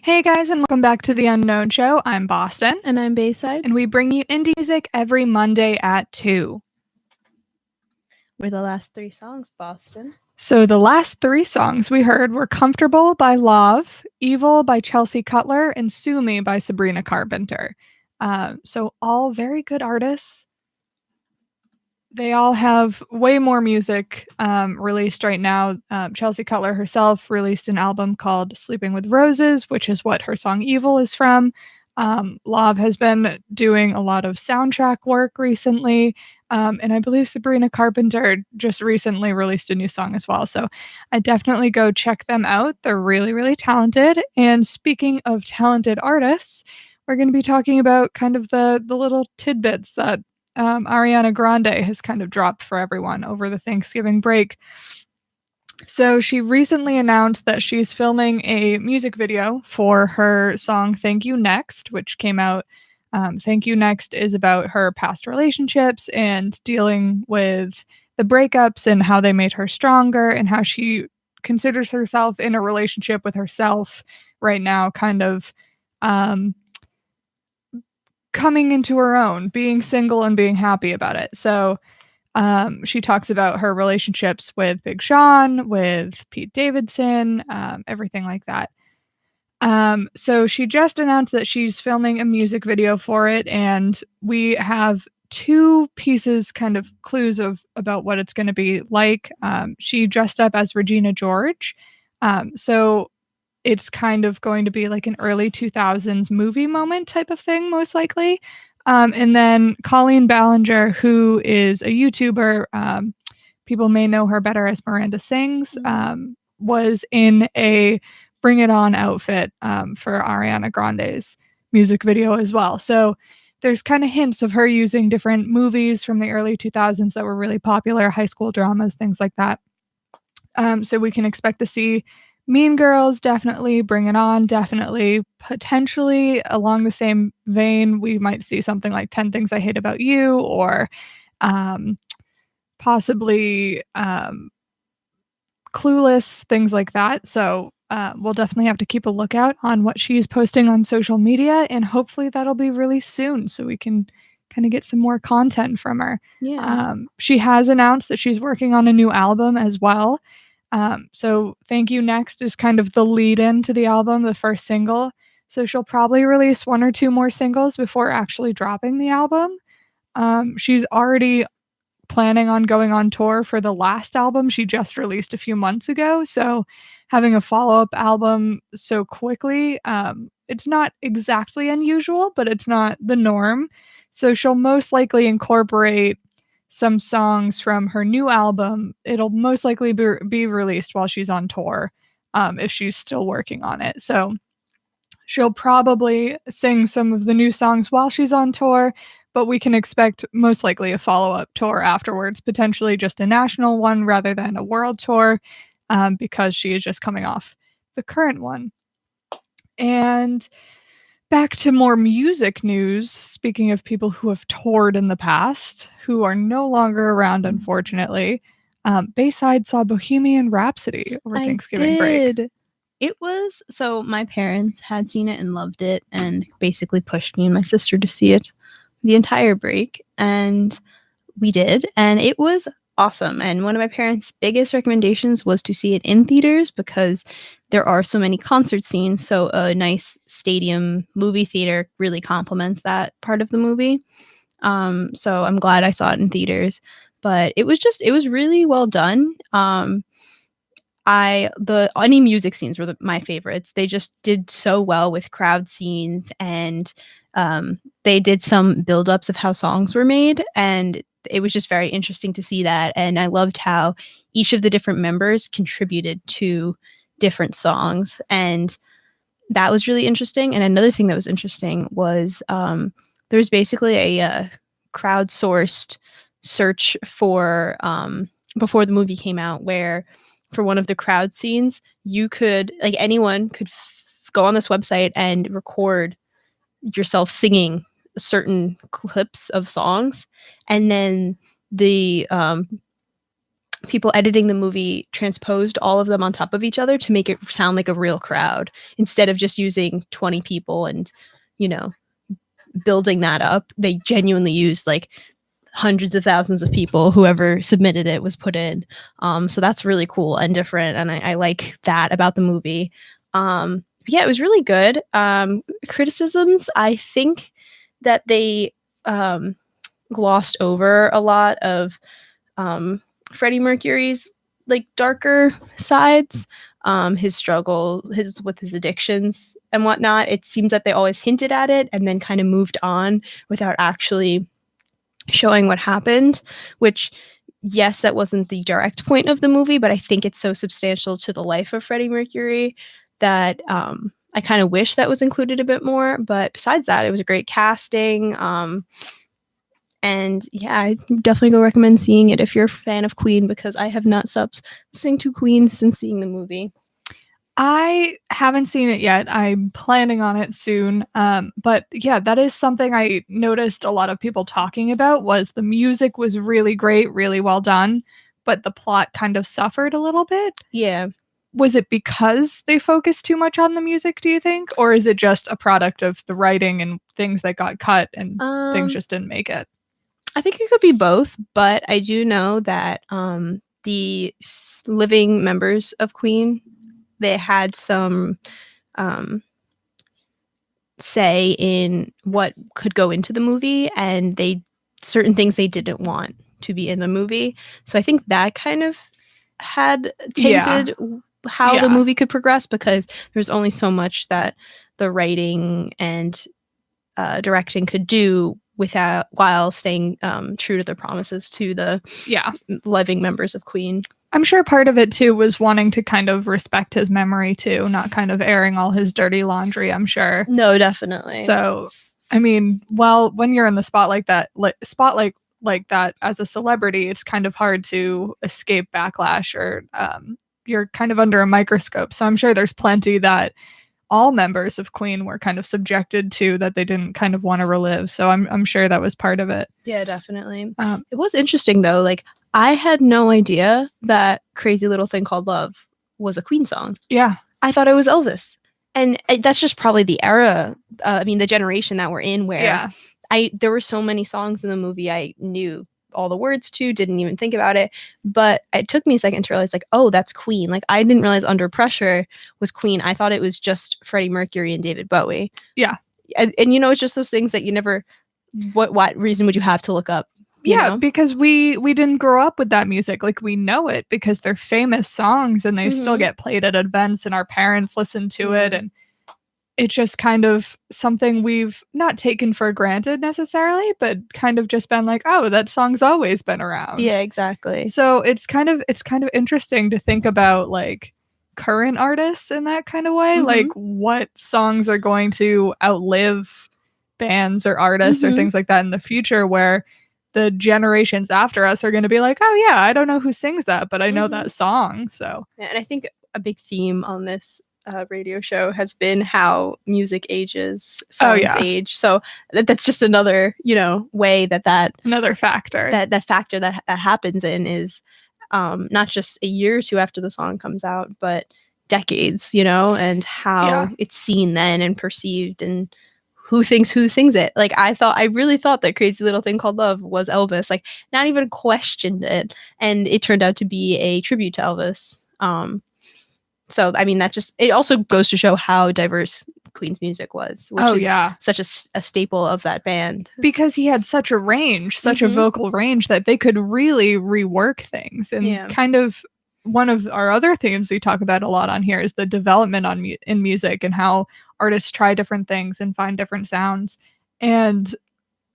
Hey guys, and welcome back to The Unknown Show. I'm Boston. And I'm Bayside. And we bring you indie music every Monday at 2. We're the last 3 songs, Boston. So the last 3 songs we heard were Comfortable by Love, Evil by Chelsea Cutler, and Sue Me by Sabrina Carpenter. So all very good artists. They all have way more music released right now. Chelsea Cutler herself released an album called Sleeping with Roses, which is what her song Evil is from. Love has been doing a lot of soundtrack work recently. And I believe Sabrina Carpenter just recently released a new song as well. So I definitely go check them out. They're really, really talented. And speaking of talented artists, we're going to be talking about kind of the little tidbits that Ariana Grande has kind of dropped for everyone over the Thanksgiving break. So she recently announced that she's filming a music video for her song Thank You Next, which came out. Thank You Next is about her past relationships and dealing with the breakups and how they made her stronger and how she considers herself in a relationship with herself right now, kind of coming into her own, being single and being happy about it. So she talks about her relationships with Big Sean, with Pete Davidson, everything like that. So she just announced that she's filming a music video for it, and we have 2 pieces, kind of clues of about what it's going to be like. She dressed up as Regina George, so it's kind of going to be like an early 2000s movie moment type of thing, most likely. And then Colleen Ballinger, who is a YouTuber, people may know her better as Miranda Sings, was in a Bring It On outfit for Ariana Grande's music video as well. So there's kind of hints of her using different movies from the early 2000s that were really popular, high school dramas, things like that. So we can expect to see Mean Girls, definitely. Bring It On, definitely. Potentially along the same vein, we might see something like 10 Things I Hate About You, or possibly Clueless, things like that. So we'll definitely have to keep a lookout on what she's posting on social media, and hopefully that'll be released soon so we can kind of get some more content from her. Yeah. She has announced that she's working on a new album as well. So Thank You Next is kind of the lead in to the album, the first single. So she'll probably release 1 or 2 more singles before actually dropping the album. She's already planning on going on tour for the last album she just released a few months ago. So having a follow-up album so quickly, it's not exactly unusual, but it's not the norm. So she'll most likely incorporate some songs from her new album. It'll most likely be released while she's on tour, if she's still working on it. So she'll probably sing some of the new songs while she's on tour, but we can expect most likely a follow-up tour afterwards, potentially just a national one rather than a world tour, because she is just coming off the current one. And back to more music news. Speaking of people who have toured in the past, who are no longer around, unfortunately, Bayside saw Bohemian Rhapsody over Thanksgiving break. It was so my parents had seen it and loved it and basically pushed me and my sister to see it the entire break, and we did, and it was awesome. And one of my parents' biggest recommendations was to see it in theaters because there are so many concert scenes, so a nice stadium movie theater really complements that part of the movie. So I'm glad I saw it in theaters, but it was really well done. Any music scenes were my favorites. They just did so well with crowd scenes, and they did some build-ups of how songs were made, and it was just very interesting to see that. And I loved how each of the different members contributed to different songs, and that was really interesting. And another thing that was interesting was there was basically a crowdsourced search for before the movie came out, where for one of the crowd scenes, you could, like, anyone could go on this website and record yourself singing certain clips of songs, and then the people editing the movie transposed all of them on top of each other to make it sound like a real crowd instead of just using 20 people and, you know, building that up. They genuinely used like hundreds of thousands of people. Whoever submitted it was put in. So that's really cool and different, and I like that about the movie. Yeah, it was really good. Criticisms, I think that they glossed over a lot of Freddie Mercury's like darker sides, his struggle, his with his addictions and whatnot. It seems that they always hinted at it and then kind of moved on without actually showing what happened. Which, yes, that wasn't the direct point of the movie, but I think it's so substantial to the life of Freddie Mercury that I kind of wish that was included a bit more. But besides that, it was a great casting. And yeah, I definitely go recommend seeing it if you're a fan of Queen, because I have not stopped listening to Queen since seeing the movie. I haven't seen it yet. I'm planning on it soon. But yeah, that is something I noticed a lot of people talking about was the music was really great, really well done, but the plot kind of suffered a little bit. Yeah. Was it because they focused too much on the music, do you think? Or is it just a product of the writing and things that got cut and things just didn't make it? I think it could be both, but I do know that the living members of Queen, they had some say in what could go into the movie, and they certain things they didn't want to be in the movie. So I think that kind of had tainted how the movie could progress, because there's only so much that the writing and directing could do without while staying true to their promises to the living members of Queen. I'm sure part of it too was wanting to kind of respect his memory too, not kind of airing all his dirty laundry, I'm sure. No, definitely. So, I mean, well, when you're in the spotlight like that as a celebrity, it's kind of hard to escape backlash, or you're kind of under a microscope. So I'm sure there's plenty that all members of Queen were kind of subjected to that they didn't kind of want to relive. So I'm sure that was part of it. Yeah, definitely. It was interesting though. Like, I had no idea that Crazy Little Thing Called Love was a Queen song. Yeah. I thought it was Elvis. And that's just probably the era, the generation that we're in, where there were so many songs in the movie I knew all the words to, didn't even think about it. But it took me a second to realize, like, oh, that's Queen. Like, I didn't realize Under Pressure was Queen. I thought it was just Freddie Mercury and David Bowie. Yeah. And you know, it's just those things that you never, what reason would you have to look up? You know? Because we didn't grow up with that music. Like, we know it because they're famous songs and they still get played at events and our parents listen to it, and it's just kind of something we've not taken for granted necessarily, but kind of just been like, oh, that song's always been around. Yeah, exactly. So it's kind of interesting to think about like current artists in that kind of way, like what songs are going to outlive bands or artists or things like that in the future, where the generations after us are going to be like, oh yeah, I don't know who sings that, but I know that song. So yeah, and I think a big theme on this radio show has been how music ages, songs age. So that's just another, way that another factor that factor that happens in is not just a year or two after the song comes out, but decades, and how it's seen then and perceived, and who sings it. Like, I really thought that Crazy Little Thing Called Love was Elvis, like, not even questioned it, and it turned out to be a tribute to Elvis. So, I mean, it also goes to show how diverse Queen's music was, which is such a staple of that band. Because he had such a range, such a vocal range, that they could really rework things. And kind of one of our other themes we talk about a lot on here is the development in music and how artists try different things and find different sounds. And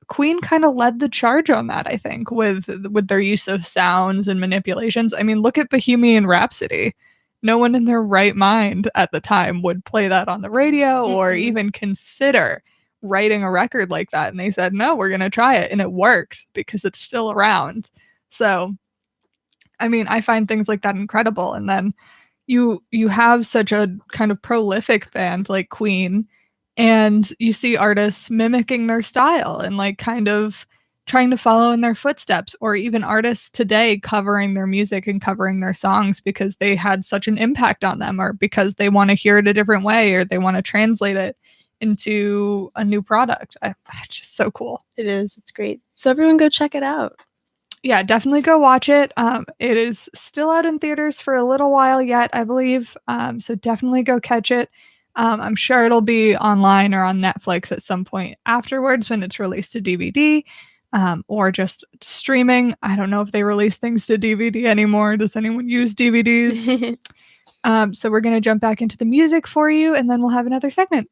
Queen kind of led the charge on that, I think, with their use of sounds and manipulations. I mean, look at Bohemian Rhapsody. No one in their right mind at the time would play that on the radio or even consider writing a record like that. And they said, no, we're going to try it. And it worked because it's still around. So, I mean, I find things like that incredible. And then you have such a kind of prolific band like Queen, and you see artists mimicking their style and like kind of trying to follow in their footsteps, or even artists today covering their music and covering their songs because they had such an impact on them, or because they want to hear it a different way, or they want to translate it into a new product. It's just so cool. It is. It's great. So everyone go check it out. Yeah, definitely go watch it. It is still out in theaters for a little while yet, I believe. So definitely go catch it. I'm sure it'll be online or on Netflix at some point afterwards when it's released to DVD, or just streaming. I don't know if they release things to DVD anymore. Does anyone use DVDs? So we're going to jump back into the music for you, and then we'll have another segment.